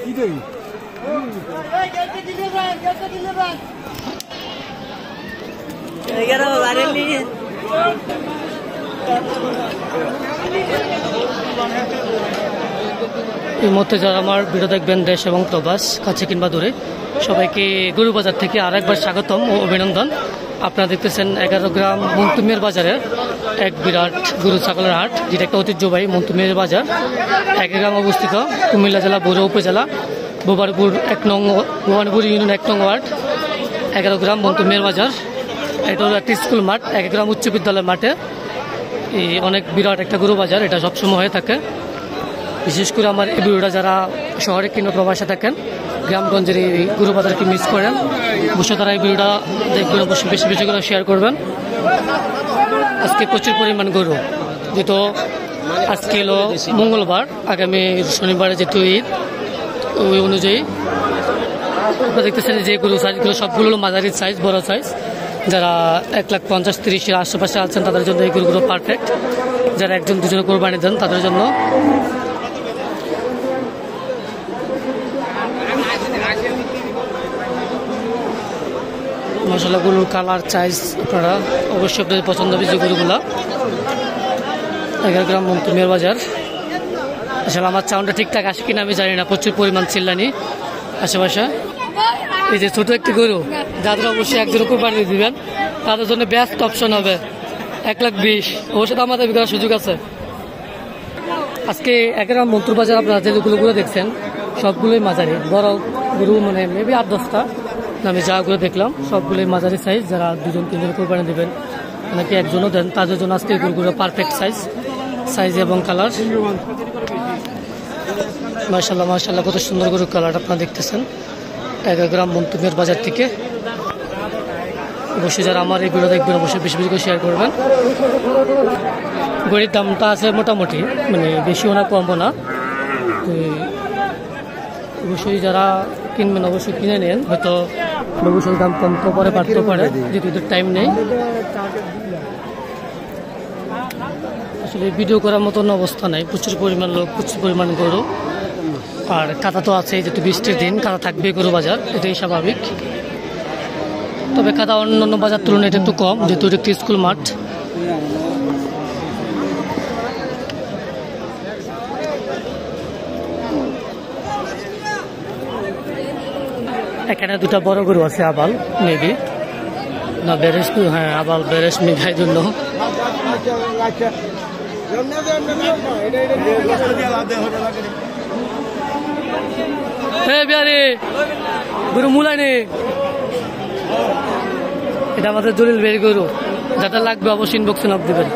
এই মুহূর্তে যারা আমার ভিডিও দেখবেন দেশ এবং প্রবাস কাছে কিংবা দূরে, সবাইকে গরু বাজার থেকে আরেকবার স্বাগতম ও অভিনন্দন। আপনারা দেখতেছেন 11 গ্রাম মন্তুমিয়ার বাজারের এক বিরাট গরু ছাগলের হাট, যেটা একটা ঐতিহ্যবাহী মন্তুমিয়ার বাজার। 1 গ্রাম অবস্থিত কুমিল্লা জেলা বড়ুয়া উপজেলা ভবানীপুর 1 নং ইউনিয়ন 1 নং ওয়ার্ড। 11 গ্রাম মন্তুমিয়ার বাজার। এটা হলো একটা স্কুল মাঠ, 1 গ্রাম উচ্চ বিদ্যালয় মাঠে। এই অনেক বিরাট একটা গরু বাজার, এটা সবসময় হয়ে থাকে। বিশেষ করে আমার এই ভিডিওটা যারা শহরে কিংবা প্রবাসে থাকেন, গ্রামগঞ্জের এই গরু বাজারকে মিস করেন, বসে তারা এই ভিডিওটা দেখবেন, অবশ্যই বেশি বেশি করে শেয়ার করবেন। আজকে প্রচুর পরিমাণ গরু, যেহেতু আজকে হলো মঙ্গলবার, আগামী শনিবারে যেহেতু ঈদ, ওই অনুযায়ী আপনারা দেখতেছেন যে গরু সাইজগুলো সবগুলো হলো মাঝারি সাইজ, বড় সাইজ। যারা 1,50,000-30,000 আশেপাশে আছেন তাদের জন্য এই গরুগুলো পারফেক্ট। যারা 1-2 কোরবানি দেন তাদের জন্য। মাশাআল্লাহ গরুর কালার সাইজ আপনারা অবশ্যই আপনাদের পছন্দ হবে যে গরুগুলা। 11 গ্রাম মন্তুমিয়ার বাজার। আসলে আমার সাউন্ডটা ঠিকঠাক আসে কিনা আমি জানি না, প্রচুর পরিমাণ চিল্লানি আশেপাশে। এই যে ছোট একটি গরু, যাদের অবশ্যই 1 কোরবানি দিবেন তাদের জন্য বেস্ট অপশন হবে। 1,20,000 অবশ্যই আমাদের বিকার সুযোগ আছে। আজকে 11 গ্রাম মন্তুর বাজার আপনারা যে গরুগুলো দেখছেন সবগুলোই মাঝারি বড় গরু, মানে মেবি 8-10টা আমি যা করে দেখলাম সবগুলোই মাঝারি সাইজ। যারা 2-3 কোরবানি দেবেন, নাকি একজনও দেন, তাদের জন্য আজকে গরুগুলো পারফেক্ট সাইজ এবং কালার। মাশাআল্লাহ মাশাআল্লাহ কত সুন্দর গরুর কালার আপনারা দেখতেছেন 11 গ্রাম মন্তুমিয়ার বাজার থেকে। অবশ্যই যারা আমার এই ভিডিও দেখবেন অবশ্যই বেশি বেশি করে শেয়ার করবেন। গরুর দামটা আছে মোটামুটি, মানে বেশিও না কমও না। অবশ্যই যারা কিনবেন অবশ্যই কিনে নেন, হয়তো অবশ্যই দাম কমতেও পারে বাড়তেও পারে, যেহেতু এদের টাইম নেই। আসলে ভিডিও করার মতন অবস্থা নাই, প্রচুর পরিমাণ লোক, প্রচুর পরিমাণ গরু। আর কাদা তো আছে, যেহেতু বৃষ্টির দিন কাদা থাকবে গরু বাজার, এটাই স্বাভাবিক। তবে কাদা অন্যান্য বাজার তুলনায় এটা একটু কম, যেহেতু এটা একটি স্কুল মাঠ। এখানে 2টা বড় গরু আছে, আবাল মেবি না বেরেস, হ্যাঁ আবাল বেরেস মেঘার জন্য। গরু মুলাই নেই, এটা আমাদের জলিল বের গরু। যাদের লাগবে অবশ্যই ইনবক্সে নক দেবেন।